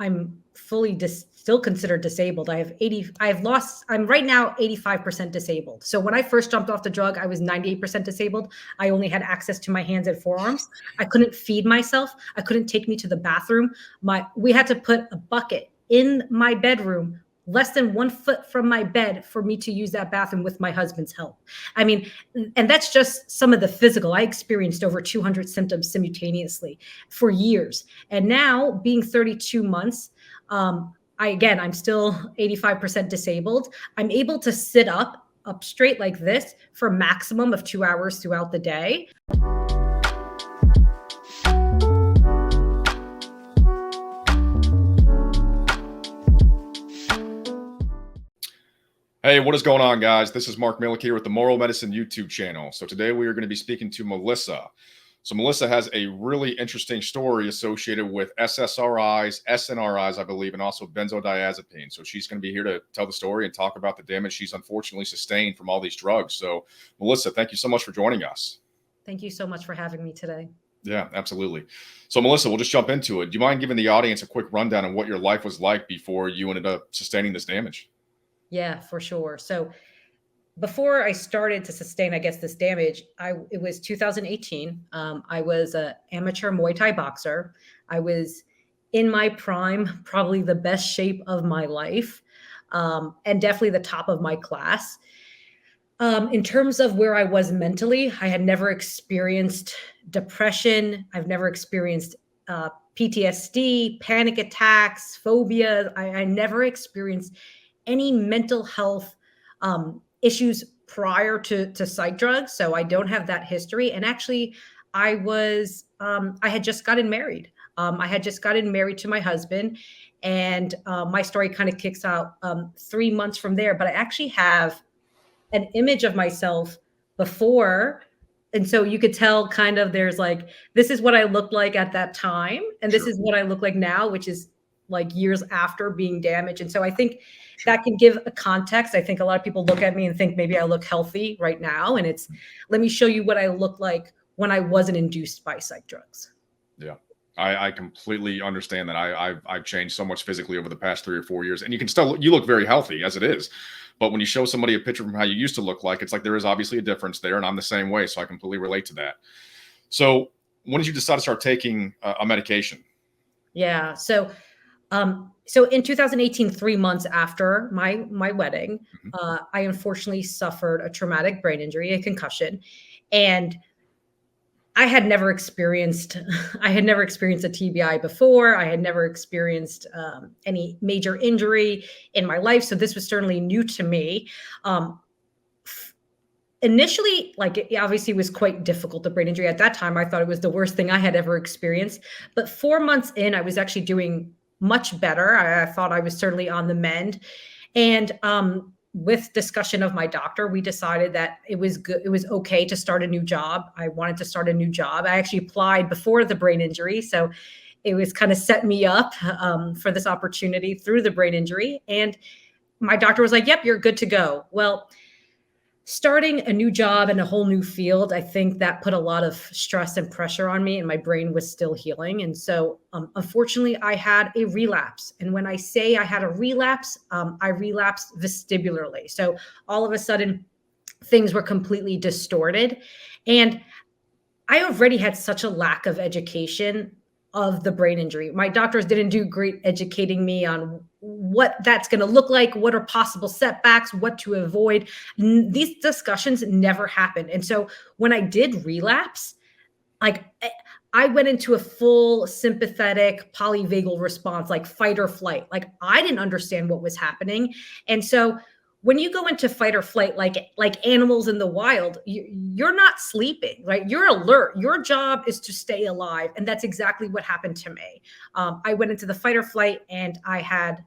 I'm fully still considered disabled. I'm right now 85% disabled. So when I first jumped off the drug, I was 98% disabled. I only had access to my hands and forearms. I couldn't feed myself. I couldn't take me to the bathroom. We had to put a bucket in my bedroom less than 1 foot from my bed for me to use that bathroom with my husband's help. I mean, and that's just some of the physical. I experienced over 200 symptoms simultaneously for years. And now being 32 months, I'm still 85% disabled. I'm able to sit up straight like this for a maximum of 2 hours throughout the day. Hey, what is going on, guys? This is Mark Millick here with the Moral Medicine YouTube channel. So today we are going to be speaking to Melissa. So Melissa has a really interesting story associated with SSRIs, SNRIs, I believe, and also Benzodiazepines. So she's going to be here to tell the story and talk about the damage she's unfortunately sustained from all these drugs. So Melissa, thank you so much for joining us. Thank you so much for having me today. Yeah, absolutely. So Melissa, we'll just jump into it. Do you mind giving the audience a quick rundown on what your life was like before you ended up sustaining this damage? Yeah, for sure. So before I started to sustain, I guess, this damage, it was 2018. I was an amateur Muay Thai boxer. I was in my prime, probably the best shape of my life, and definitely the top of my class. In terms of where I was mentally, I had never experienced depression. I've never experienced PTSD, panic attacks, phobia. I never experienced any mental health issues prior to psych drugs. So I don't have that history. And actually, I had just gotten married. I had just gotten married to my husband. And my story kind of kicks out 3 months from there. But I actually have an image of myself before. And so you could tell kind of there's like, this is what I looked like at that time. And this is what I look like now, which is like years after being damaged. And so I think that can give a context. I think a lot of people look at me and think maybe I look healthy right now. And it's, let me show you what I look like when I wasn't induced by psych drugs. Yeah. I completely understand that. I've changed so much physically over the past 3 or 4 years, and you look very healthy as it is. But when you show somebody a picture from how you used to look like, it's like there is obviously a difference there, and I'm the same way. So I completely relate to that. So when did you decide to start taking a medication? Yeah. So in 2018, 3 months after my wedding, I unfortunately suffered a traumatic brain injury, a concussion, and I had never experienced a TBI before. I had never experienced any major injury in my life. So this was certainly new to me. Initially, like, it obviously was quite difficult, the brain injury. At that time, I thought it was the worst thing I had ever experienced. But 4 months in, I was actually doing much better. I thought I was certainly on the mend. And with discussion of my doctor, we decided that it was good. It was okay to start a new job. I wanted to start a new job. I actually applied before the brain injury. So it was kind of set me up for this opportunity through the brain injury. And my doctor was like, yep, you're good to go. Well, starting a new job in a whole new field, I think that put a lot of stress and pressure on me, and my brain was still healing. And so, unfortunately, I had a relapse. And when I say I had a relapse, I relapsed vestibularly. So all of a sudden, things were completely distorted. And I already had such a lack of education of the brain injury. My doctors didn't do great educating me on what that's going to look like, what are possible setbacks, what to avoid. These discussions never happened. And so when I did relapse, like, I went into a full sympathetic polyvagal response, like fight or flight. Like, I didn't understand what was happening. And so when you go into fight or flight, like animals in the wild, you're not sleeping, right? You're alert. Your job is to stay alive. And that's exactly what happened to me. I went into the fight or flight, and I had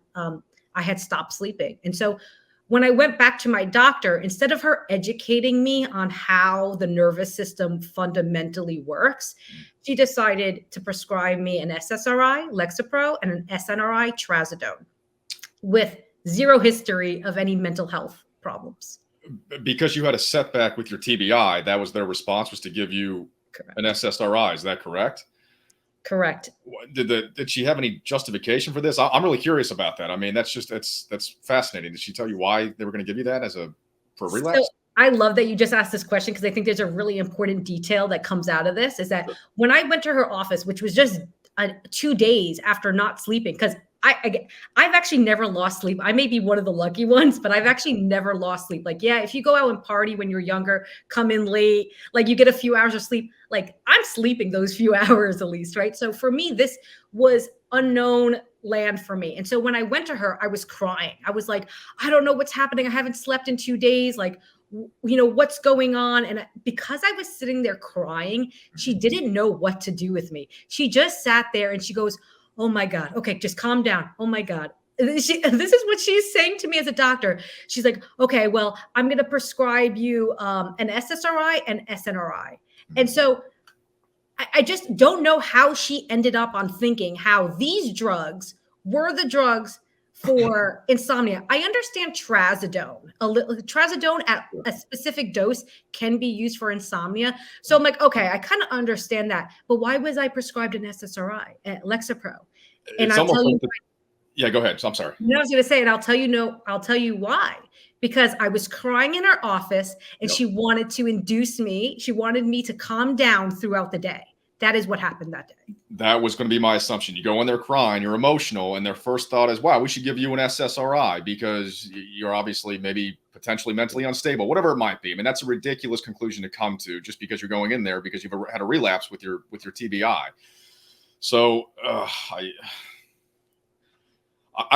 stopped sleeping. And so when I went back to my doctor, instead of her educating me on how the nervous system fundamentally works, she decided to prescribe me an SSRI, Lexapro, and an SNRI, Trazodone, with zero history of any mental health problems. Because you had a setback with your TBI, that was their response, was to give you an SSRI. Is that correct? Correct. Did she have any justification for this? I'm really curious about that. I mean, that's fascinating. Did she tell you why they were going to give you that for a relapse? So I love that you just asked this question because I think there's a really important detail that comes out of this is that Sure. when I went to her office, which was just 2 days after not sleeping, because I've actually never lost sleep. I may be one of the lucky ones, but I've actually never lost sleep. Like, yeah, if you go out and party when you're younger, come in late, like you get a few hours of sleep, like I'm sleeping those few hours at least, right? So for me, this was unknown land for me. And so when I went to her, I was crying. I was like, I don't know what's happening. I haven't slept in 2 days. Like, what's going on? And because I was sitting there crying, she didn't know what to do with me. She just sat there and she goes, oh my God. Okay, just calm down. Oh my God. This is what she's saying to me as a doctor. She's like, okay, well, I'm going to prescribe you an SSRI and SNRI. And so I just don't know how she ended up on thinking how these drugs were the drugs for insomnia. I understand trazodone. Trazodone at a specific dose can be used for insomnia. So I'm like, okay, I kind of understand that. But why was I prescribed an SSRI at Lexapro? And It's I'll almost tell you, like yeah, go ahead. I'm sorry. I was going to say, and I'll tell you, no, I'll tell you why. Because I was crying in her office and Yep. she wanted to induce me. She wanted me to calm down throughout the day. That is what happened that day. That was going to be my assumption. You go in there crying, you're emotional, and their first thought is, wow, we should give you an SSRI because you're obviously maybe potentially mentally unstable, whatever it might be. I mean, that's a ridiculous conclusion to come to just because you're going in there because you've had a relapse with your TBI. So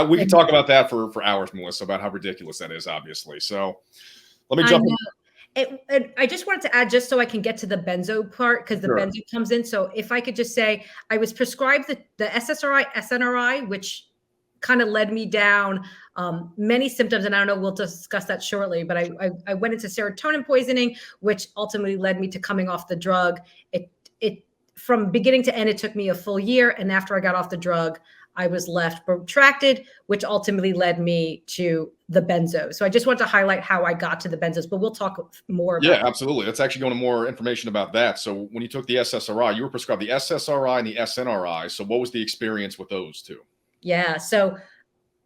we could talk about that for hours, Melissa, about how ridiculous that is, obviously. So let me jump in. And I just wanted to add, just so I can get to the benzo part, because the Sure. benzo comes in. So if I could just say, I was prescribed the SSRI, SNRI, which kind of led me down many symptoms. And I don't know, we'll discuss that shortly, but I went into serotonin poisoning, which ultimately led me to coming off the drug. It from beginning to end, it took me a full year. And after I got off the drug, I was left protracted, which ultimately led me to the benzo. So I just want to highlight how I got to the benzos, but we'll talk more about Yeah, absolutely. Let's actually go into more information about that. So when you took the SSRI, you were prescribed the SSRI and the SNRI. So what was the experience with those two? Yeah. So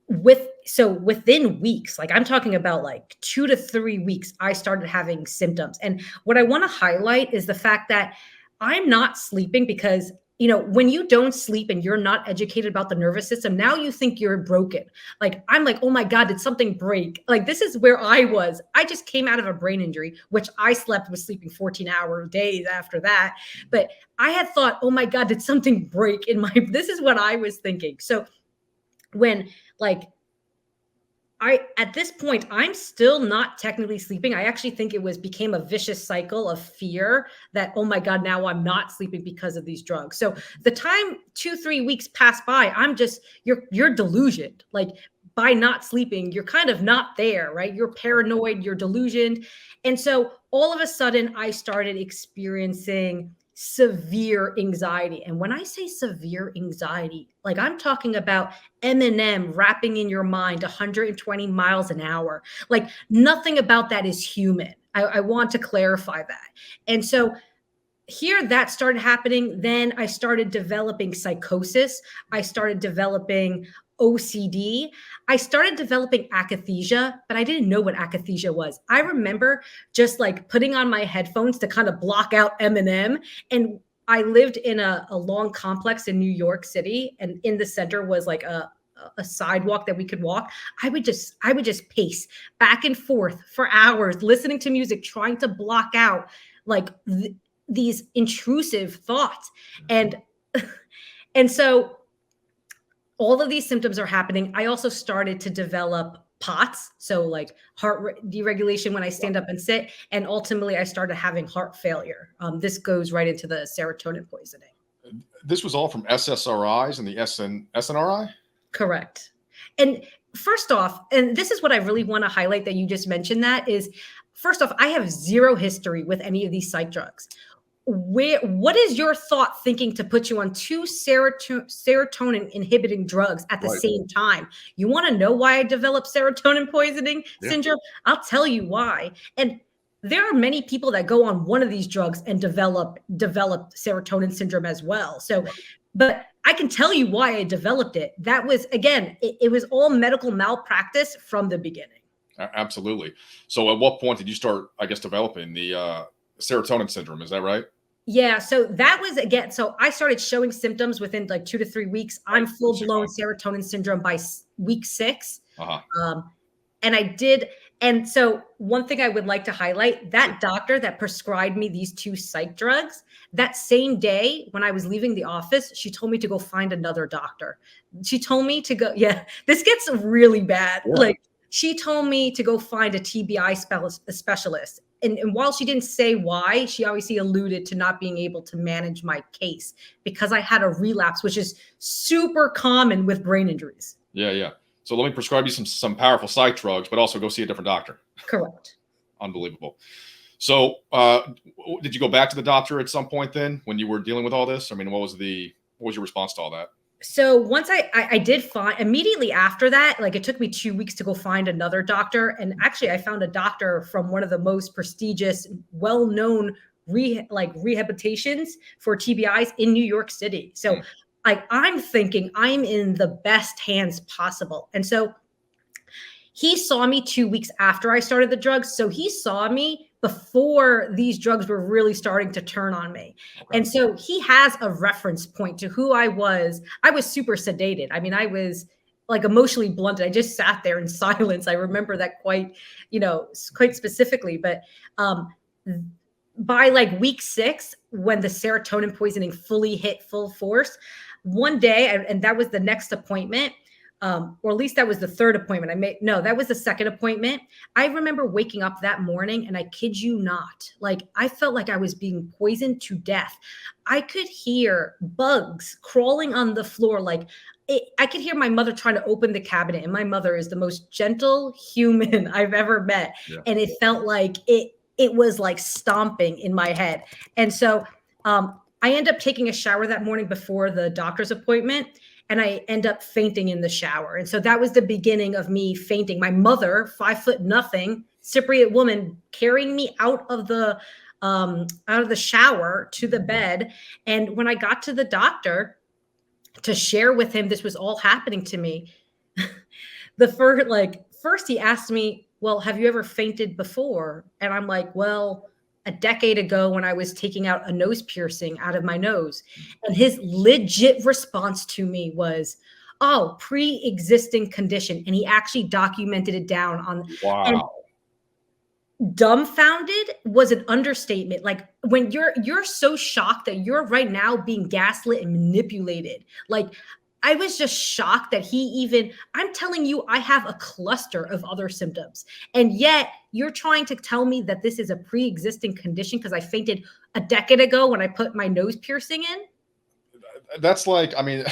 within weeks, like I'm talking about like 2 to 3 weeks, I started having symptoms. And what I want to highlight is the fact that I'm not sleeping because, when you don't sleep and you're not educated about the nervous system, now you think you're broken. Like, I'm like, oh my God, did something break? Like, this is where I was. I just came out of a brain injury, which I was sleeping 14-hour days after that. But I had thought, oh my God, did something break in this is what I was thinking. So when at this point, I'm still not technically sleeping. I actually think it became a vicious cycle of fear that, oh my God, now I'm not sleeping because of these drugs. So the time 2-3 weeks passed by, you're delusioned. Like, by not sleeping, you're kind of not there, right? You're paranoid, you're delusioned. And so all of a sudden I started experiencing severe anxiety. And when I say severe anxiety, like I'm talking about Eminem rapping in your mind 120 miles an hour. Like, nothing about that is human. I want to clarify that. And so here that started happening. Then I started developing psychosis. I started developing OCD. I started developing akathisia, but I didn't know what akathisia was. I remember just like putting on my headphones to kind of block out Eminem. And I lived in a long complex in New York City, and in the center was like a sidewalk that we could walk. I would just pace back and forth for hours, listening to music, trying to block out like these intrusive thoughts. And so all of these symptoms are happening. I also started to develop POTS, so like heart deregulation when I stand up and sit, and ultimately I started having heart failure. This goes right into the serotonin poisoning. This was all from SSRIs and the SNRI? Correct. And first off, and this is what I really want to highlight that you just mentioned, that is, first off, I have zero history with any of these psych drugs. What is your thought thinking to put you on 2 serotonin inhibiting drugs at the same time? You want to know why I developed serotonin poisoning syndrome? I'll tell you why. And there are many people that go on one of these drugs and develop serotonin syndrome as well. So But I can tell you why I developed it. That was, again, it was all medical malpractice from the beginning. Absolutely. So at what point did you start, I guess, developing the serotonin syndrome? Is that right? Yeah. So that was, again, so I started showing symptoms within like 2 to 3 weeks. I'm Right. full 6 blown months. serotonin syndrome by week 6. Uh-huh. Um, and I did. And so one thing I would like to highlight, that Sure. doctor that prescribed me these 2 psych drugs, that same day when I was leaving the office, she told me to go find another doctor. She told me to go, yeah, this gets really bad. Yeah. Like, she told me to go find a TBI specialist. And while she didn't say why, she obviously alluded to not being able to manage my case because I had a relapse, which is super common with brain injuries. Yeah, yeah. So let me prescribe you some powerful psych drugs, but also go see a different doctor. Correct. Unbelievable. So did you go back to the doctor at some point then when you were dealing with all this? I mean, what was your response to all that? So once I did find, immediately after that, like it took me 2 weeks to go find another doctor. And actually I found a doctor from one of the most prestigious, well-known rehabilitations for TBIs in New York City. So like, I'm thinking I'm in the best hands possible. And so he saw me 2 weeks after I started the drugs. So he saw me before these drugs were really starting to turn on me. Okay. And so he has a reference point to who I was. I was super sedated. I mean, I was like emotionally blunted. I just sat there in silence. I remember that quite specifically. But by like week 6, when the serotonin poisoning fully hit full force, one day, and that was the next appointment, or at least that was the third appointment. That was the second appointment. I remember waking up that morning and I kid you not, like I felt like I was being poisoned to death. I could hear bugs crawling on the floor. I could hear my mother trying to open the cabinet, and my mother is the most gentle human I've ever met. Yeah. And it felt like it was like stomping in my head. And so I end up taking a shower that morning before the doctor's appointment, and I end up fainting in the shower. And so that was the beginning of me fainting. My mother, 5'0", Cypriot woman, carrying me out of the shower to the bed. And when I got to the doctor to share with him this was all happening to me, first he asked me, well, have you ever fainted before? And I'm like, well, a decade ago when I was taking out a nose piercing out of my nose. And his legit response to me was, oh, pre-existing condition. And he actually documented it down on. Wow. Dumbfounded was an understatement. Like when you're so shocked that you're right now being gaslit and manipulated. Like I was just shocked that I'm telling you, I have a cluster of other symptoms. And yet you're trying to tell me that this is a pre-existing condition because I fainted a decade ago when I put my nose piercing in. That's like, I mean,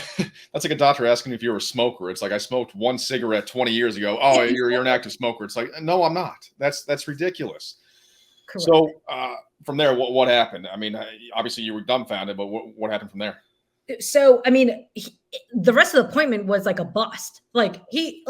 that's like a doctor asking if you're a smoker. It's like, I smoked one cigarette 20 years ago. Oh, you're an active smoker. It's like, no, I'm not. That's ridiculous. Correct. So from there, what happened? I mean, obviously you were dumbfounded, but what happened from there? So, I mean, the rest of the appointment was like a bust. Like he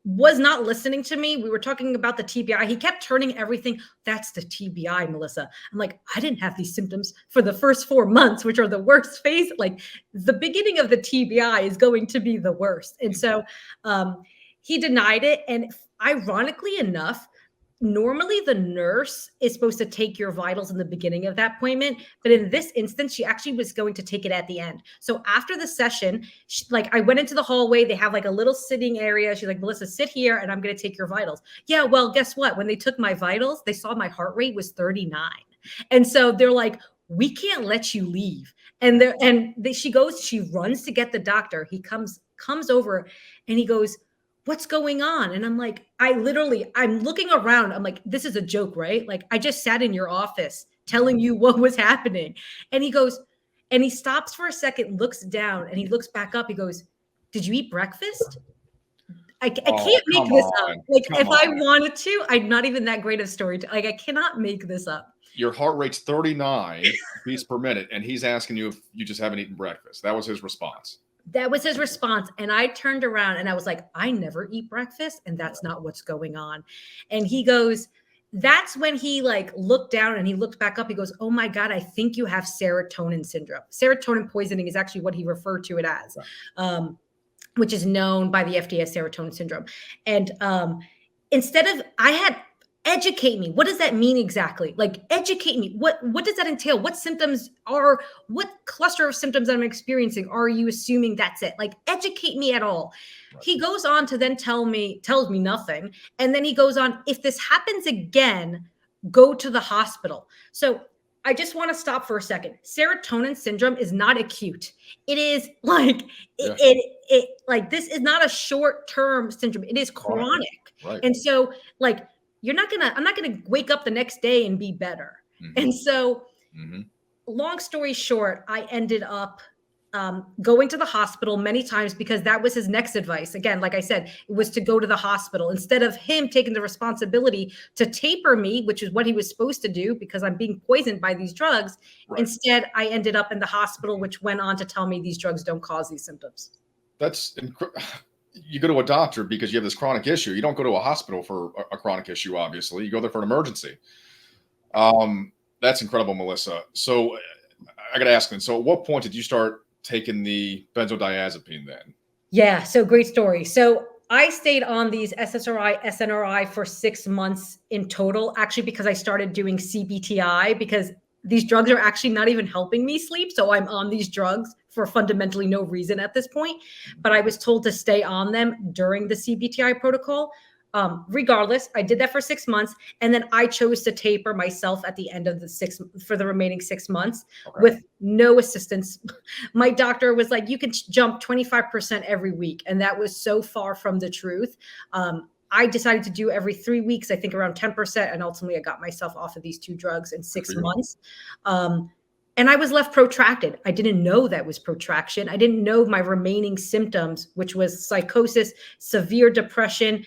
was not listening to me. We were talking about the TBI. He kept turning everything. That's the TBI, Melissa. I'm like, I didn't have these symptoms for the first 4 months, which are the worst phase. Like the beginning of the TBI is going to be the worst. And so he denied it. And ironically enough, normally the nurse is supposed to take your vitals in the beginning of that appointment. But in this instance, she actually was going to take it at the end. So after the session, I went into the hallway. They have like a little sitting area. She's like, Melissa, sit here and I'm going to take your vitals. Yeah, well, guess what? When they took my vitals, they saw my heart rate was 39. And so they're like, we can't let you leave. She runs to get the doctor. He comes over and he goes, what's going on? And I'm like, I'm looking around. I'm like, this is a joke, right? Like I just sat in your office telling you what was happening. And he goes, and he stops for a second, looks down, and he looks back up. He goes, did you eat breakfast? I can't make this up. Like if I wanted to, I'm not even that great of storyteller. Like I cannot make this up. Your heart rate's 39 beats per minute. And he's asking you if you just haven't eaten breakfast. That was his response. That was his response. And I turned around and I was like, I never eat breakfast. And that's not what's going on. And he goes, that's when he like looked down and he looked back up. He goes, "Oh my God, I think you have serotonin syndrome." Serotonin poisoning is actually what he referred to it as, which is known by the FDA as serotonin syndrome. And instead of, I had, educate me. What does that mean exactly? Like, educate me. What does that entail? What symptoms are, what cluster of symptoms I'm experiencing? Are you assuming that's it? Like, educate me at all. Right. He goes on to then tells me nothing. And then he goes on, if this happens again, go to the hospital. So I just want to stop for a second. Serotonin syndrome is not acute. It is like, it like, this is not a short-term syndrome. It is chronic. Right. And so like, I'm not gonna wake up the next day and be better. And so long story short, I ended up going to the hospital many times because that was his next advice. Again, like I said, it was to go to the hospital instead of him taking the responsibility to taper me, which is what he was supposed to do because I'm being poisoned by these drugs. Right. Instead, I ended up in the hospital, which went on to tell me these drugs don't cause these symptoms. That's incredible. You go to a doctor because you have this chronic issue. You don't go to a hospital for a chronic issue, obviously. You go there for an emergency. That's incredible, Melissa. So I got to ask then, so at what point did you start taking the benzodiazepine then? Yeah, so great story. So I stayed on these SSRI, SNRI for 6 months in total, actually, because I started doing CBTI because these drugs are actually not even helping me sleep. So I'm on these drugs for fundamentally no reason at this point, but I was told to stay on them during the CBTI protocol. Regardless, I did that for 6 months. And then I chose to taper myself at the end of for the remaining 6 months with no assistance. My doctor was like, you can jump 25% every week. And that was so far from the truth. I decided to do every 3 weeks, I think around 10%. And ultimately I got myself off of these 2 drugs in 6 months. And I was left protracted. I didn't know that was protraction. I didn't know my remaining symptoms, which was psychosis, severe depression,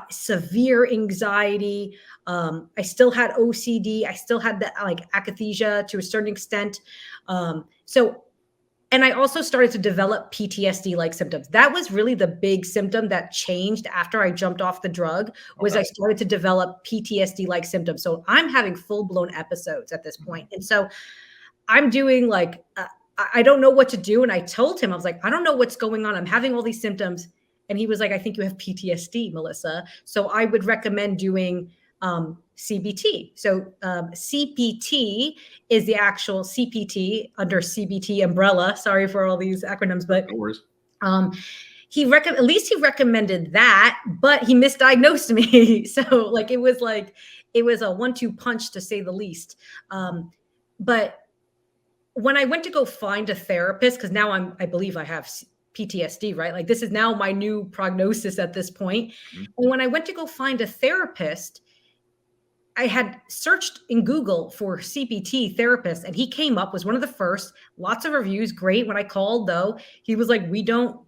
severe anxiety. I still had OCD. I still had the like akathisia to a certain extent. And I also started to develop PTSD-like symptoms. That was really the big symptom that changed after I jumped off the drug was I started to develop PTSD-like symptoms. So I'm having full-blown episodes at this point. And so I'm doing like, I don't know what to do. And I told him, I was like, I don't know what's going on. I'm having all these symptoms. And he was like, I think you have PTSD, Melissa. So I would recommend doing CBT. So CPT is the actual CPT under CBT umbrella. Sorry for all these acronyms, but no worries. At least he recommended that, but he misdiagnosed me. So like it was a 1-2 punch to say the least. But when I went to go find a therapist, because now I believe I have PTSD, right? Like this is now my new prognosis at this point. And when I went to go find a therapist, I had searched in Google for CBT therapist and he came up, was one of the first, lots of reviews. Great. When I called though, he was like, we don't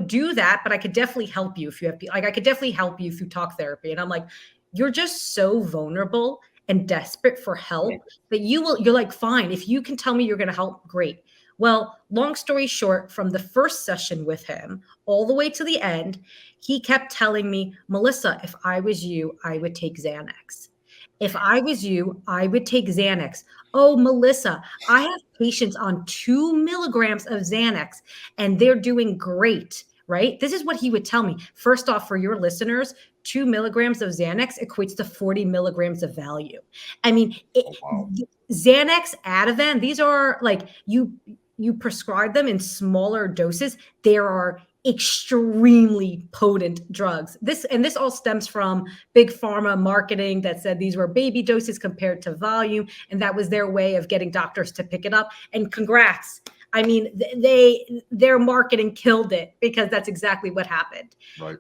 do that, but I could definitely help you if you have, like, I could definitely help you through talk therapy. And I'm like, you're just so vulnerable and desperate for help that you're like, fine. If you can tell me you're going to help, great. Well, long story short, from the first session with him all the way to the end, he kept telling me, Melissa, if I was you, I would take Xanax. If I was you, I would take Xanax. Oh, Melissa, I have patients on 2 milligrams of Xanax and they're doing great, right? This is what he would tell me. First off, for your listeners, 2 milligrams of Xanax equates to 40 milligrams of value. I mean, Xanax, Ativan, these are like, you prescribe them in smaller doses. There are extremely potent drugs. This all stems from big pharma marketing that said these were baby doses compared to volume. And that was their way of getting doctors to pick it up. And congrats. I mean, their marketing killed it because that's exactly what happened. Right.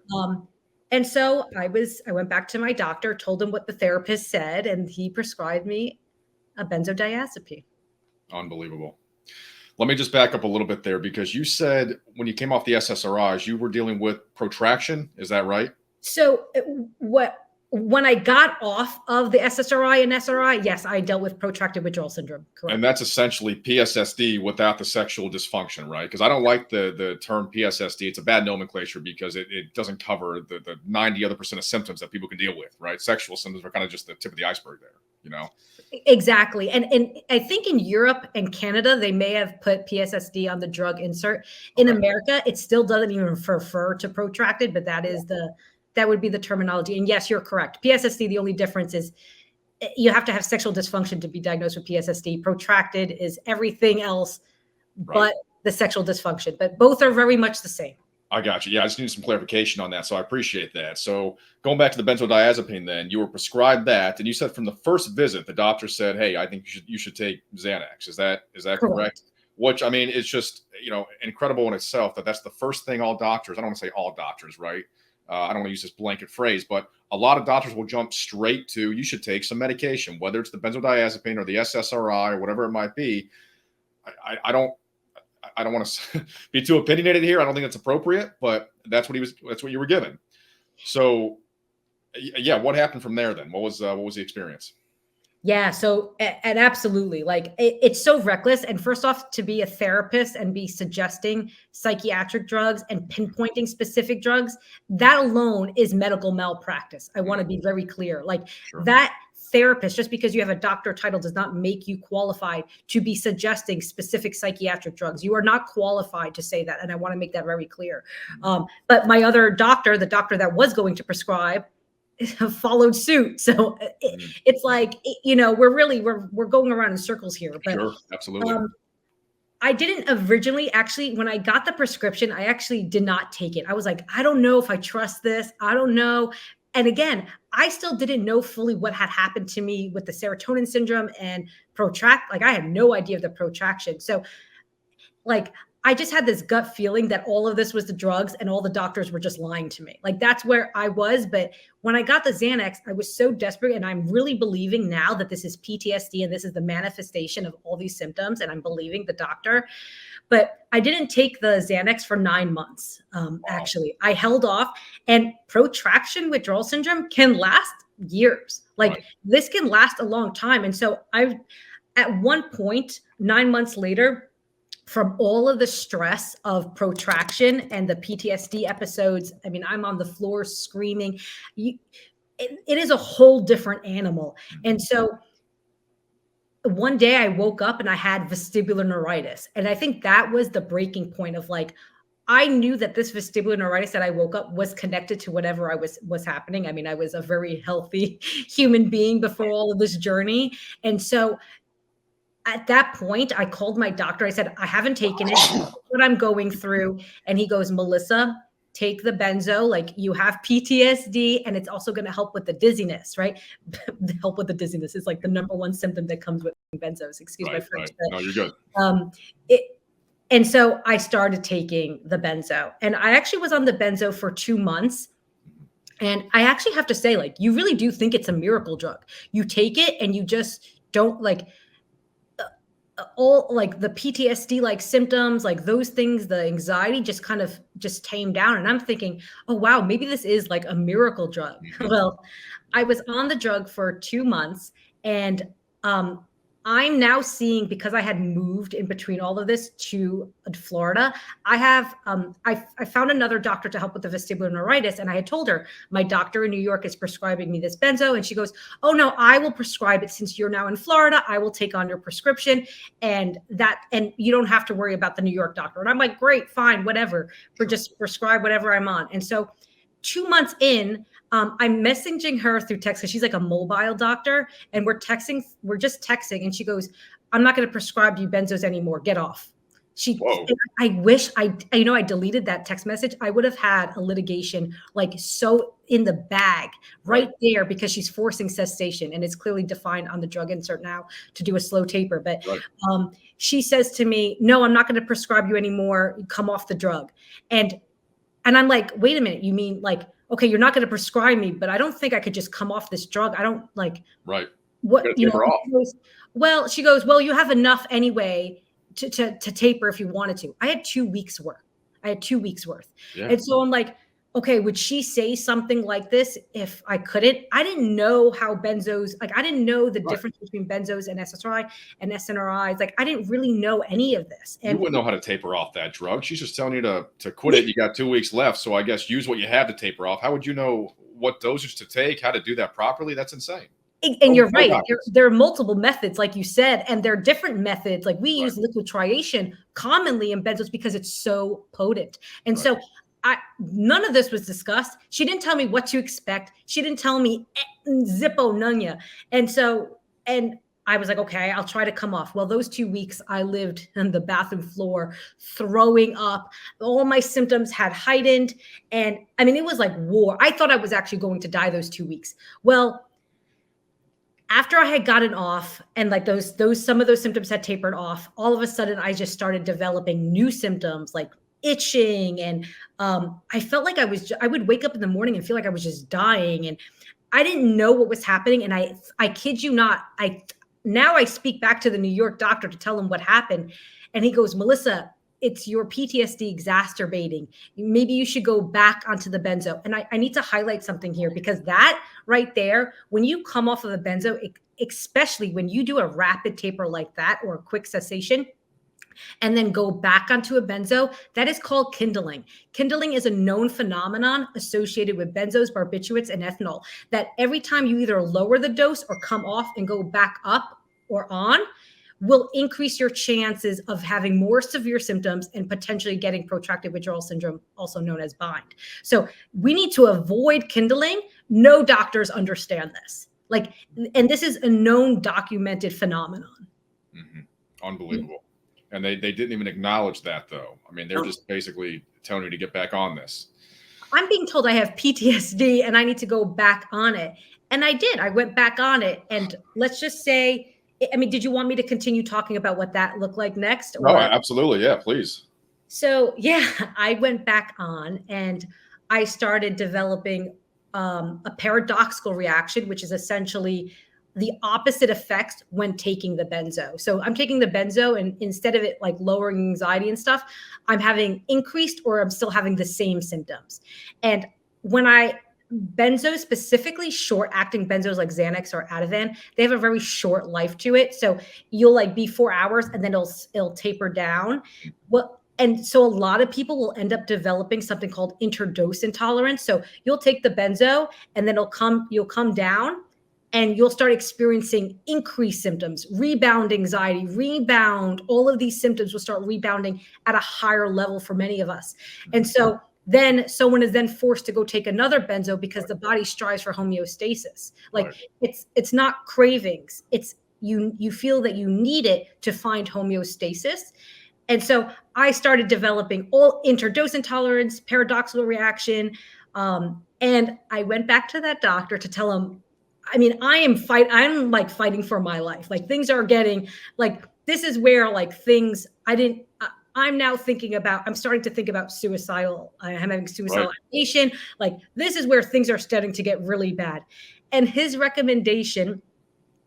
And so I went back to my doctor, told him what the therapist said, and he prescribed me a benzodiazepine. Unbelievable. Let me just back up a little bit there because you said when you came off the SSRIs, you were dealing with protraction. Is that right? So what When I got off of the SSRI and SRI, yes, I dealt with protracted withdrawal syndrome. Correct. And that's essentially PSSD without the sexual dysfunction, right? Because I don't like the term PSSD. It's a bad nomenclature because it doesn't cover the 90 other % of symptoms that people can deal with, right? Sexual symptoms are kind of just the tip of the iceberg there, you know? Exactly. And I think in Europe and Canada, they may have put PSSD on the drug insert. In Okay. America, it still doesn't even refer to protracted, but that would be the terminology. And yes, you're correct. PSSD, the only difference is you have to have sexual dysfunction to be diagnosed with PSSD. Protracted is everything else Right. but the sexual dysfunction, but both are very much the same. I got you. Yeah, I just need some clarification on that. So I appreciate that. So going back to the benzodiazepine, then you were prescribed that, and you said from the first visit, the doctor said, "Hey, I think you should take Xanax." Is that correct? Which, I mean, it's just, incredible in itself that that's the first thing all doctors. I don't want to say all doctors, right? I don't want to use this blanket phrase, but a lot of doctors will jump straight to you should take some medication, whether it's the benzodiazepine or the SSRI or whatever it might be. I don't want to be too opinionated here. I don't think that's appropriate, but that's what you were given. So yeah, what happened from there then? What was the experience? Yeah. So, and absolutely, like it's so reckless. And first off, to be a therapist and be suggesting psychiatric drugs and pinpointing specific drugs, that alone is medical malpractice. I want to be very clear. Like Sure. that therapist, just because you have a doctor title, does not make you qualified to be suggesting specific psychiatric drugs. You are not qualified to say that. And I want to make that very clear. But my other doctor, the doctor that was going to prescribe, followed suit. So it's like, we're going around in circles here. But Sure, absolutely. I didn't originally, actually, when I got the prescription, I actually did not take it. I was like, I don't know if I trust this. I don't know. And again, I still didn't know fully what had happened to me with the serotonin syndrome and protract. Like I had no idea of the protraction. So like I just had this gut feeling that all of this was the drugs and all the doctors were just lying to me. Like that's where I was. But when I got the Xanax, I was so desperate. And I'm really believing now that this is PTSD and this is the manifestation of all these symptoms. And I'm believing the doctor. But I didn't take the Xanax for 9 months. Actually, I held off. And protraction withdrawal syndrome can last years. Like Right. this can last a long time. And so at one point, 9 months later, from all of the stress of protraction and the PTSD episodes, I mean, I'm on the floor screaming. It is a whole different animal. And so one day I woke up and I had vestibular neuritis. And I think that was the breaking point of like, I knew that this vestibular neuritis that I woke up was connected to whatever was happening. I mean, I was a very healthy human being before all of this journey. And so at that point, I called my doctor. I said, I haven't taken it. What I'm going through. And he goes, Melissa, take the benzo. Like you have PTSD and it's also going to help with the dizziness, right? Help with the dizziness is like the number one symptom that comes with benzos. Excuse my French. Right. No, you're good. And so I started taking the benzo. And I actually was on the benzo for 2 months. And I actually have to say, like, you really do think it's a miracle drug. You take it and you just don't like all like the PTSD like symptoms, like those things, the anxiety just kind of just tame down. And I'm thinking, oh, wow, maybe this is like a miracle drug. Well, I was on the drug for 2 months and I'm now seeing, because I had moved in between all of this to Florida, I have I found another doctor to help with the vestibular neuritis, and I had told her my doctor in New York is prescribing me this benzo, and she goes, "Oh no, I will prescribe it since you're now in Florida. I will take on your prescription, and you don't have to worry about the New York doctor." And I'm like, "Great, fine, whatever. For just prescribe whatever I'm on." And so 2 months in, I'm messaging her through text because she's like a mobile doctor, and we're just texting, and she goes, "I'm not going to prescribe you benzos anymore. Get off." I wish I deleted that text message. I would have had a litigation like so in the bag right there, because she's forcing cessation, and it's clearly defined on the drug insert now to do a slow taper. But she says to me, "No, I'm not going to prescribe you anymore. Come off the drug." And I'm like, "Wait a minute. You mean like, okay, you're not going to prescribe me, but I don't think I could just come off this drug. I don't like what you know." Well, she goes, "Well, you have enough anyway to taper if you wanted to." I had 2 weeks worth. Yeah. And so I'm like, okay, would she say something like this if I couldn't? I didn't know how benzos, like I didn't know the Right. difference between benzos and SSRI and SNRIs. Like I didn't really know any of this. You And wouldn't know how to taper off that drug. She's just telling you to quit it. You got 2 weeks left, so I guess use what you have to taper off. How would you know what dosage to take, how to do that properly? That's insane. and you're No right. doctors. There are multiple methods, like you said, and they're different methods. Like we Right, use liquid triation commonly in benzos because it's so potent. And right. so none of this was discussed. She didn't tell me what to expect. She didn't tell me zippo nunya. And I was like, okay, I'll try to come off. Well, those 2 weeks I lived on the bathroom floor, throwing up. All my symptoms had heightened. And I mean, it was like war. I thought I was actually going to die those 2 weeks. Well, after I had gotten off and like some of those symptoms had tapered off, all of a sudden I just started developing new symptoms like itching. And I felt like I would wake up in the morning and feel like I was just dying. And I didn't know what was happening. And I kid you not, now I speak back to the New York doctor to tell him what happened. And he goes, Melissa, it's your PTSD exacerbating. Maybe you should go back onto the benzo. And I need to highlight something here because that right there, when you come off of a benzo, especially when you do a rapid taper like that or a quick cessation, and then go back onto a benzo, that is called kindling. Kindling is a known phenomenon associated with benzos, barbiturates, and ethanol, that every time you either lower the dose or come off and go back up or on, will increase your chances of having more severe symptoms and potentially getting protracted withdrawal syndrome, also known as bind. So we need to avoid kindling. No doctors understand this. Like, and this is a known documented phenomenon. Unbelievable. And they didn't even acknowledge that, though. I mean, they're just basically telling you to get back on this. I'm being told I have PTSD and I need to go back on it. And I did. I went back on it. And let's just say, I mean, did you want me to continue talking about what that looked like next? No, absolutely. Yeah, please. So, yeah, I went back on and I started developing a paradoxical reaction, which is essentially the opposite effects when taking the benzo. So I'm taking the benzo and instead of it like lowering anxiety and stuff, I'm having increased or I'm still having the same symptoms. And when benzo, specifically short acting benzos like Xanax or Ativan, they have a very short life to it. So you'll like be 4 hours and then it'll taper down. And so a lot of people will end up developing something called interdose intolerance. So you'll take the benzo and then you'll come down and you'll start experiencing increased symptoms, rebound anxiety, all of these symptoms will start rebounding at a higher level for many of us. And so then someone is then forced to go take another benzo because the body strives for homeostasis. Like it's not cravings. It's you feel that you need it to find homeostasis. And so I started developing all interdose intolerance, paradoxical reaction. And I went back to that doctor to tell him, I mean, I'm like fighting for my life. Like things are getting like, this is where like things I'm now I'm starting to think about suicidal. I'm having suicidal ideation. Like this is where things are starting to get really bad. And his recommendation,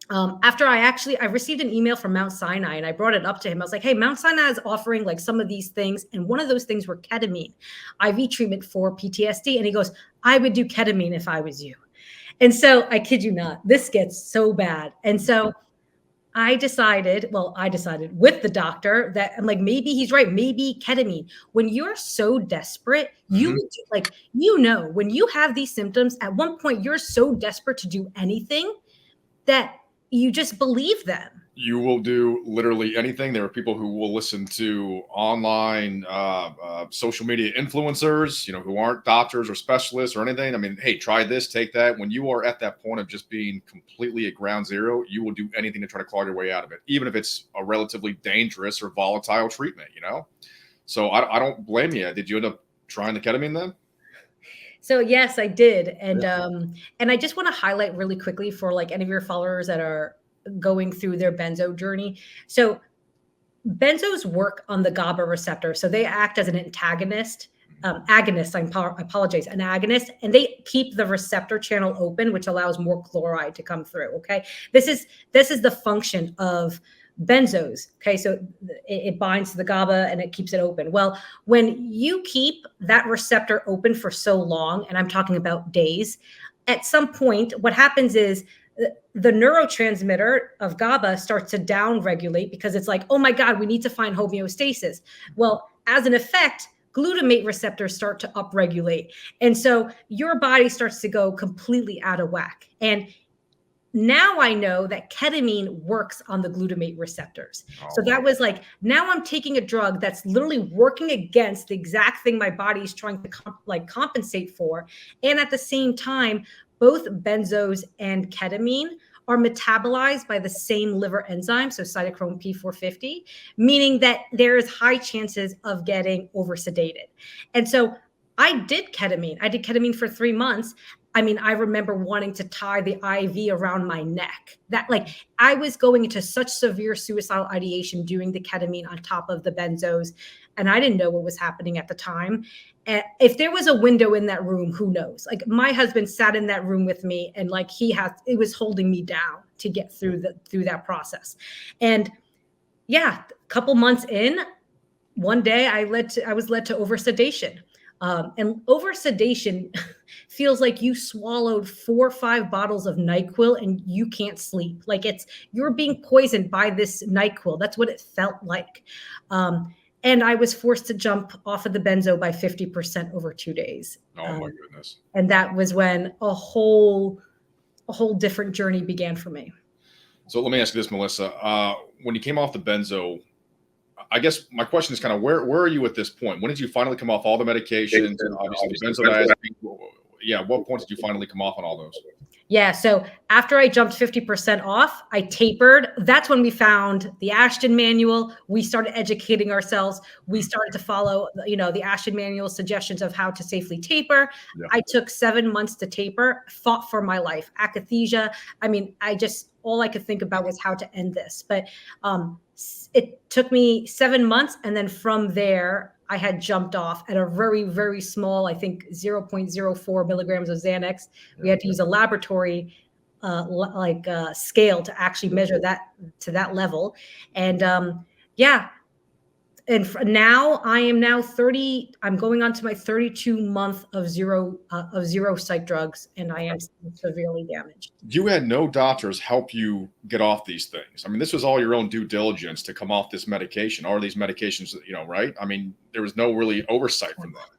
after I received an email from Mount Sinai and I brought it up to him. I was like, hey, Mount Sinai is offering like some of these things. And one of those things were ketamine, IV treatment for PTSD. And he goes, I would do ketamine if I was you. And so I kid you not, this gets so bad. And so I decided with the doctor that I'm like, maybe he's right. Maybe ketamine. When you're so desperate, when you have these symptoms, at one point, you're so desperate to do anything that you just believe them. You will do literally anything. There are people who will listen to online social media influencers, who aren't doctors or specialists or anything. I mean, hey, try this, take that. When you are at that point of just being completely at ground zero, you will do anything to try to claw your way out of it, even if it's a relatively dangerous or volatile treatment, So I don't blame you. Did you end up trying the ketamine then? So yes, I did. And I just want to highlight really quickly for like any of your followers that are going through their benzo journey. So benzos work on the GABA receptor. So they act as an agonist, an agonist, and they keep the receptor channel open, which allows more chloride to come through. Okay. This is the function of benzos. Okay. So it binds to the GABA and it keeps it open. Well, when you keep that receptor open for so long, and I'm talking about days, at some point, what happens is the neurotransmitter of GABA starts to downregulate because it's like, oh my God, we need to find homeostasis. Well, as an effect, glutamate receptors start to upregulate. And so your body starts to go completely out of whack. And now I know that ketamine works on the glutamate receptors. So that was like, now I'm taking a drug that's literally working against the exact thing my body is trying to compensate for. And at the same time, both benzos and ketamine are metabolized by the same liver enzyme, so cytochrome P450, meaning that there is high chances of getting oversedated. And so I did ketamine. I did ketamine for 3 months. I mean, I remember wanting to tie the IV around my neck. That, like, I was going into such severe suicidal ideation doing the ketamine on top of the benzos, and I didn't know what was happening at the time. And if there was a window in that room, who knows? Like, my husband sat in that room with me, and like it was holding me down to get through that process. And yeah, a couple months in, one day I was led to oversedation. And oversedation feels like you swallowed 4 or 5 bottles of NyQuil and you can't sleep. Like you're being poisoned by this NyQuil. That's what it felt like. And I was forced to jump off of the benzo by 50% over 2 days. Oh my goodness. And that was when a whole different journey began for me. So let me ask you this, Melissa. When you came off the benzo, I guess my question is kind of where are you at this point? When did you finally come off all the medications and obviously the benzodiazepines? Yeah, what point did you finally come off on all those? Yeah, so after I jumped 50% off, I tapered. That's when we found the Ashton manual. We started educating ourselves. We started to follow, the Ashton manual suggestions of how to safely taper. Yeah. I took 7 months to taper, fought for my life, akathisia. I mean, all I could think about was how to end this. But it took me 7 months. And then from there, I had jumped off at a very, very small, I think 0.04 milligrams of Xanax. We had to use a laboratory scale to actually measure that to that level. And now I am now 30. I'm going on to my 32 month of zero psych drugs, and I am severely damaged. You had no doctors help you get off these things. I mean, this was all your own due diligence to come off this medication, or these medications, right? I mean, there was no really oversight from that.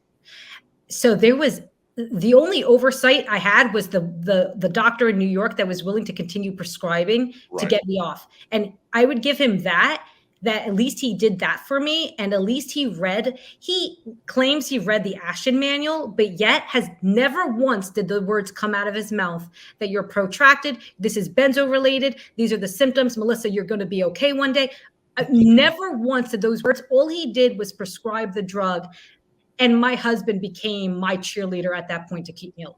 So the only oversight I had was the doctor in New York that was willing to continue prescribing to get me off. And I would give him that at least he did that for me. And at least he claims he read the Ashton manual, but yet has never once did the words come out of his mouth that you're protracted. This is benzo related. These are the symptoms. Melissa, you're going to be okay one day. Never once did those words. All he did was prescribe the drug. And my husband became my cheerleader at that point to keep me alive.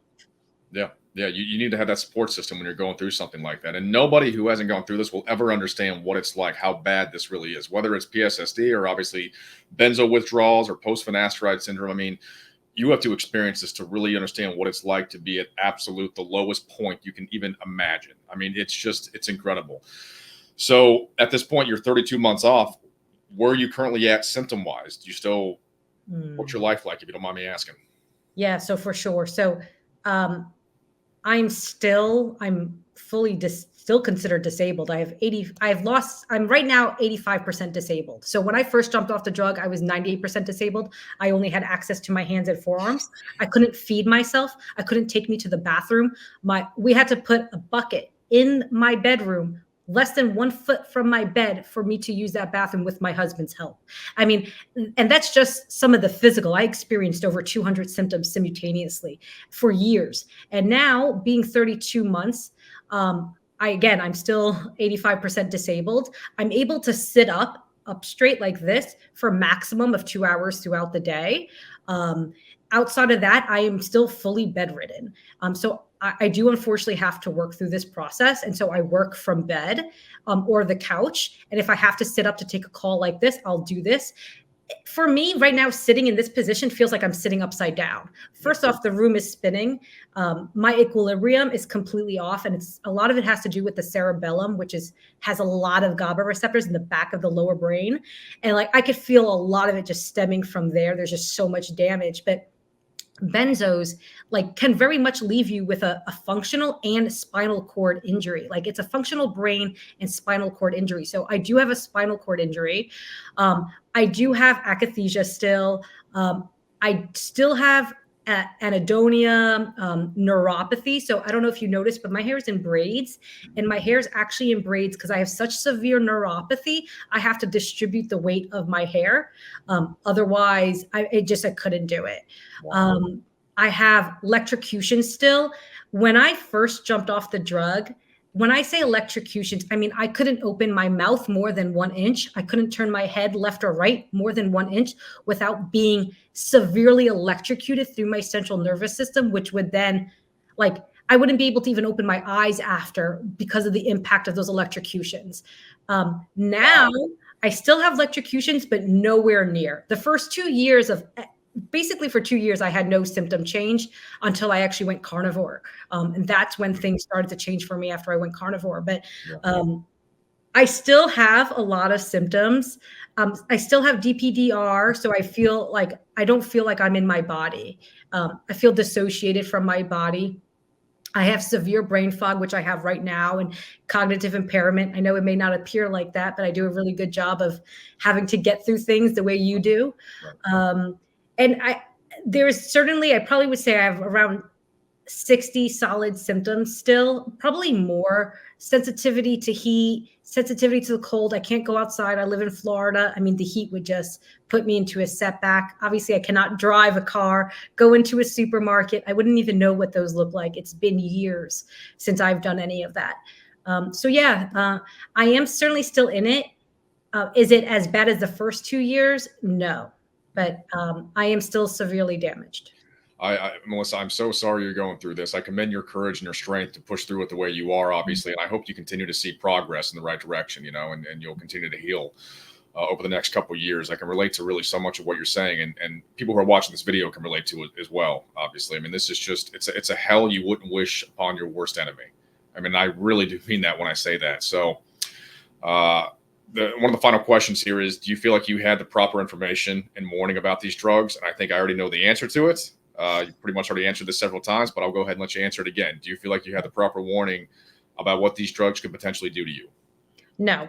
Yeah. Yeah, you need to have that support system when you're going through something like that. And nobody who hasn't gone through this will ever understand what it's like, how bad this really is, whether it's PSSD or obviously benzo withdrawals or post-SSRI syndrome. I mean, you have to experience this to really understand what it's like to be at the lowest point you can even imagine. I mean, it's incredible. So at this point, you're 32 months off. Where are you currently at symptom-wise? Do you still, what's your life like, if you don't mind me asking? Yeah, so for sure. So, I'm still considered disabled. I'm right now 85% disabled. So when I first jumped off the drug, I was 98% disabled. I only had access to my hands and forearms. I couldn't feed myself. I couldn't take me to the bathroom. We had to put a bucket in my bedroom, less than 1 foot from my bed, for me to use that bathroom with my husband's help. I mean, and that's just some of the physical. I experienced over 200 symptoms simultaneously for years. And now, being 32 months, I'm still 85% disabled. I'm able to sit up straight like this for a maximum of 2 hours throughout the day. Outside of that, I am still fully bedridden. So I do unfortunately have to work through this process. And so I work from bed or the couch. And if I have to sit up to take a call like this, I'll do this. For me right now, sitting in this position feels like I'm sitting upside down. First off, the room is spinning. My equilibrium is completely off, and a lot of it has to do with the cerebellum, which has a lot of GABA receptors in the back of the lower brain, and like I could feel a lot of it just stemming from there. There's just so much damage, but benzos like can very much leave you with a functional and spinal cord injury. Like it's a functional brain and spinal cord injury. So I do have a spinal cord injury. I do have akathisia still. I still have anhedonia, neuropathy. So I don't know if you noticed, but my hair is in braids, and my hair is actually in braids because I have such severe neuropathy. I have to distribute the weight of my hair. Otherwise, I couldn't do it. I have electrocution still. When I first jumped off the drug, when I say electrocutions, I mean, I couldn't open my mouth more than 1 inch. I couldn't turn my head left or right more than 1 inch without being severely electrocuted through my central nervous system, which would then, like, I wouldn't be able to even open my eyes after because of the impact of those electrocutions. Now, I still have electrocutions, but nowhere near. The first 2 years of basically for 2 years, I had no symptom change until I actually went carnivore. And that's when things started to change for me after I went carnivore. But I still have a lot of symptoms. I still have DPDR. So I don't feel like I'm in my body. I feel dissociated from my body. I have severe brain fog, which I have right now, and cognitive impairment. I know it may not appear like that, but I do a really good job of having to get through things the way you do. And I probably would say I have around 60 solid symptoms still, probably more. Sensitivity to heat, sensitivity to the cold. I can't go outside. I live in Florida. I mean, the heat would just put me into a setback. Obviously, I cannot drive a car, go into a supermarket. I wouldn't even know what those look like. It's been years since I've done any of that. I am certainly still in it. Is it as bad as the first 2 years? No. But I am still severely damaged. Melissa, I'm so sorry you're going through this. I commend your courage and your strength to push through it the way you are, obviously. And I hope you continue to see progress in the right direction, and you'll continue to heal over the next couple of years. I can relate to really so much of what you're saying, and people who are watching this video can relate to it as well, obviously. I mean, this is just, it's a hell you wouldn't wish upon your worst enemy. I mean, I really do mean that when I say that. So, one of the final questions here is, do you feel like you had the proper information and warning about these drugs? And I think I already know the answer to it. You pretty much already answered this several times, but I'll go ahead and let you answer it again. Do you feel like you had the proper warning about what these drugs could potentially do to you? No,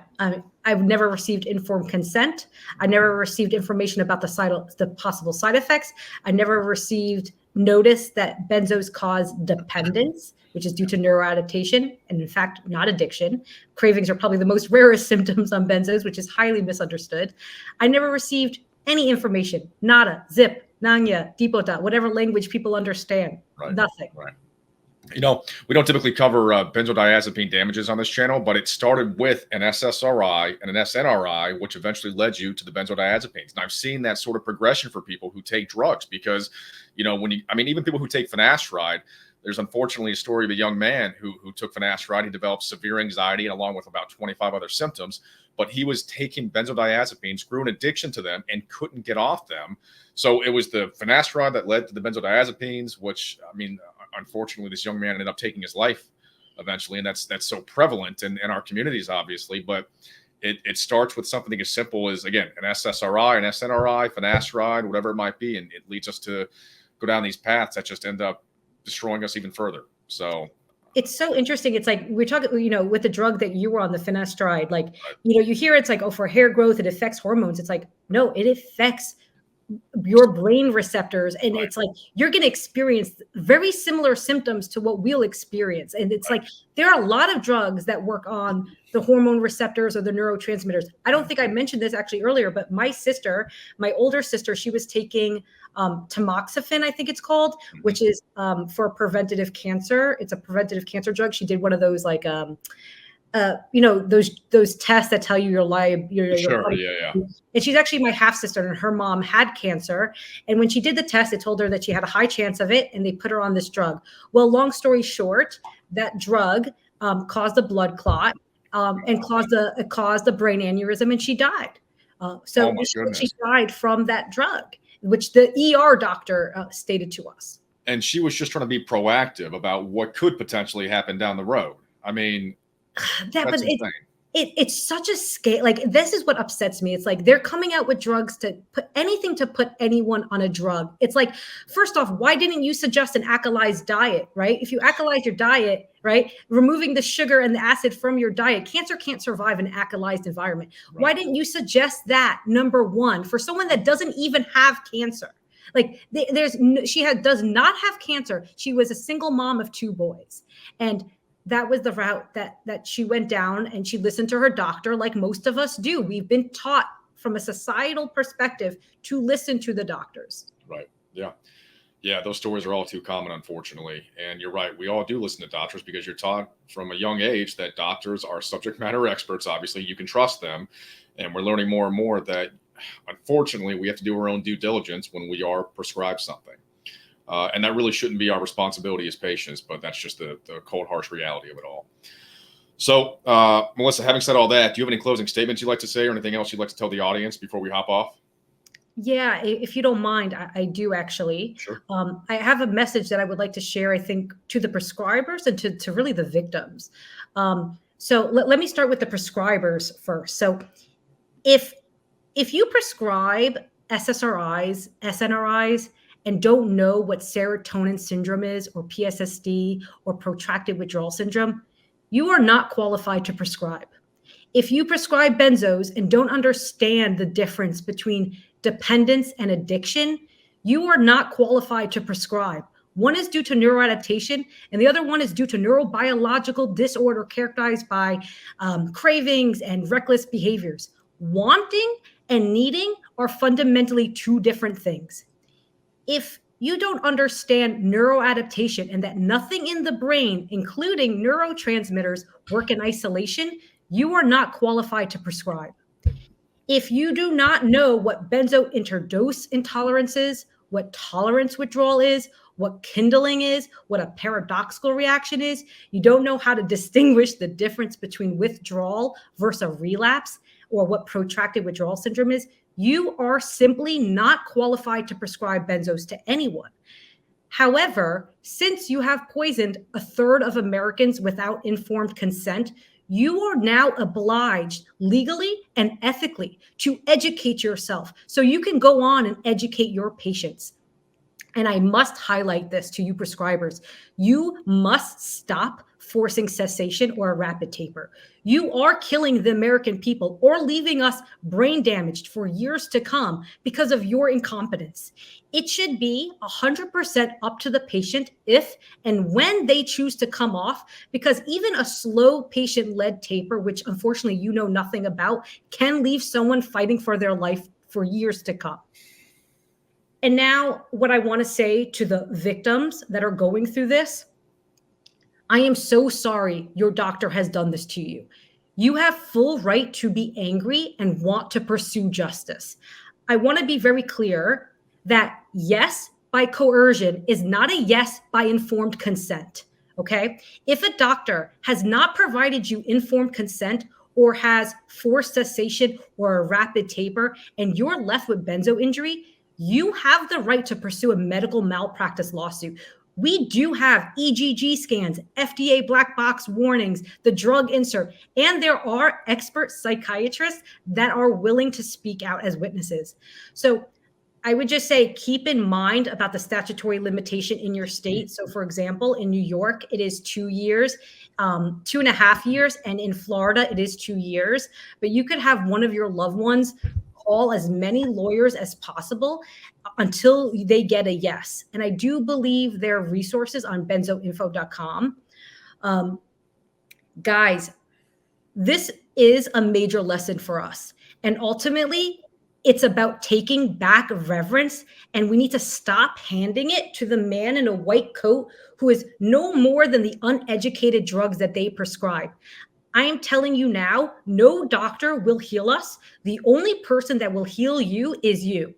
I've never received informed consent. I never received information about the possible side effects. I never received notice that benzos cause dependence, which is due to neuroadaptation, and in fact, not addiction. Cravings are probably the most rarest symptoms on benzos, which is highly misunderstood. I never received any information, nada, zip, nanya, dipota, whatever language people understand, nothing. Right. We don't typically cover benzodiazepine damages on this channel, but it started with an SSRI and an SNRI, which eventually led you to the benzodiazepines. And I've seen that sort of progression for people who take drugs because, even people who take finasteride, there's unfortunately a story of a young man who took finasteride. He developed severe anxiety and along with about 25 other symptoms, but he was taking benzodiazepines, grew an addiction to them, and couldn't get off them. So it was the finasteride that led to the benzodiazepines, which, unfortunately, this young man ended up taking his life eventually. And that's so prevalent in our communities, obviously. But it starts with something as simple as, again, an SSRI, an SNRI, finasteride, whatever it might be. And it leads us to go down these paths that just end up destroying us even further. So it's so interesting. It's like we're talking, with the drug that you were on, the finasteride, like, you hear it's like, oh, for hair growth, it affects hormones. It's like, no, it affects your brain receptors. And it's like, you're going to experience very similar symptoms to what we'll experience. And it's like, there are a lot of drugs that work on the hormone receptors or the neurotransmitters. I don't think I mentioned this actually earlier, but my older sister, she was taking tamoxifen, I think it's called, which is for preventative cancer. It's a preventative cancer drug. She did one of those like, those tests that tell you your life. Sure, yeah. And she's actually my half sister, and her mom had cancer. And when she did the test, it told her that she had a high chance of it, and they put her on this drug. Well, long story short, that drug caused a blood clot and caused a brain aneurysm, and she died. So Oh my she goodness. died from that drug, which the ER doctor stated to us. And she was just trying to be proactive about what could potentially happen down the road. I mean, That, but that's insane. it's such a scale. Like, this is what upsets me. It's like they're coming out with drugs to put anything to put anyone on a drug. It's like, first off, why didn't you suggest an alkalized diet, right? If you alkalize your diet, right, removing the sugar and the acid from your diet, cancer can't survive an alkalized environment. Right. Why didn't you suggest that, number one, for someone that doesn't even have cancer? Like, she does not have cancer. She was a single mom of 2 boys, and that was the route that she went down, and she listened to her doctor, like most of us do. We've been taught from a societal perspective to listen to the doctors. Right. Yeah. Yeah. Those stories are all too common, unfortunately. And you're right. We all do listen to doctors because you're taught from a young age that doctors are subject matter experts. Obviously, you can trust them. And we're learning more and more that, unfortunately, we have to do our own due diligence when we are prescribed something. And that really shouldn't be our responsibility as patients, but that's just the cold, harsh reality of it all. So, Melissa, having said all that, do you have any closing statements you'd like to say or anything else you'd like to tell the audience before we hop off? Yeah, if you don't mind, I do actually. Sure. I have a message that I would like to share, I think, to the prescribers and to really the victims. So let me start with the prescribers first. So if you prescribe SSRIs, SNRIs, and don't know what serotonin syndrome is, or PSSD, or protracted withdrawal syndrome, you are not qualified to prescribe. If you prescribe benzos and don't understand the difference between dependence and addiction, you are not qualified to prescribe. One is due to neuroadaptation, and the other one is due to neurobiological disorder characterized by cravings and reckless behaviors. Wanting and needing are fundamentally 2 different things. If you don't understand neuroadaptation and that nothing in the brain, including neurotransmitters, work in isolation, you are not qualified to prescribe. If you do not know what benzo interdose intolerance is, what tolerance withdrawal is, what kindling is, what a paradoxical reaction is, you don't know how to distinguish the difference between withdrawal versus a relapse, or what protracted withdrawal syndrome is, you are simply not qualified to prescribe benzos to anyone. However, since you have poisoned 1/3 of Americans without informed consent, you are now obliged legally and ethically to educate yourself so you can go on and educate your patients. And I must highlight this to you prescribers. You must stop forcing cessation or a rapid taper. You are killing the American people or leaving us brain damaged for years to come because of your incompetence. It should be 100% up to the patient if and when they choose to come off, because even a slow patient-led taper, which unfortunately you know nothing about, can leave someone fighting for their life for years to come. And now what I want to say to the victims that are going through this, I am so sorry your doctor has done this to you. You have full right to be angry and want to pursue justice. I want to be very clear that yes by coercion is not a yes by informed consent, okay? If a doctor has not provided you informed consent or has forced cessation or a rapid taper and you're left with benzo injury, you have the right to pursue a medical malpractice lawsuit. We do have EGG scans, FDA black box warnings, the drug insert, and there are expert psychiatrists that are willing to speak out as witnesses. So I would just say, keep in mind about the statutory limitation in your state. So for example, in New York, it is 2 years, 2.5 years. And in Florida, it is 2 years. But you could have one of your loved ones call as many lawyers as possible until they get a yes. And I do believe there are resources on benzoinfo.com. Guys, this is a major lesson for us. And ultimately, it's about taking back reverence, and we need to stop handing it to the man in a white coat who is no more than the uneducated drugs that they prescribe. I am telling you now, no doctor will heal us. The only person that will heal you is you.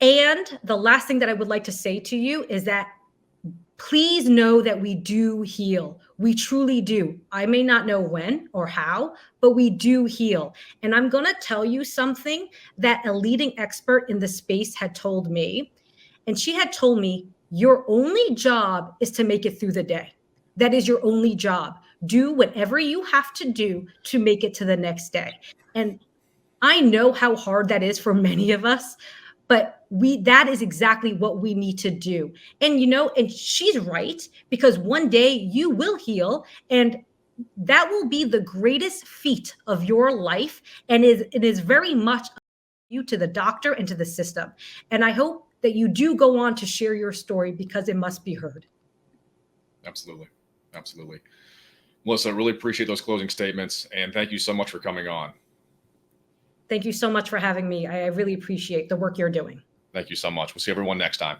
And the last thing that I would like to say to you is that please know that we do heal. We truly do. I may not know when or how, but we do heal. And I'm going to tell you something that a leading expert in the space had told me. And she had told me, your only job is to make it through the day. That is your only job. Do whatever you have to do to make it to the next day. And I know how hard that is for many of us, but that is exactly what we need to do. And and she's right, because one day you will heal, and that will be the greatest feat of your life. And it is very much you to the doctor and to the system. And I hope that you do go on to share your story, because it must be heard. Absolutely. Absolutely. Melissa, I really appreciate those closing statements, and thank you so much for coming on. Thank you so much for having me. I really appreciate the work you're doing. Thank you so much. We'll see everyone next time.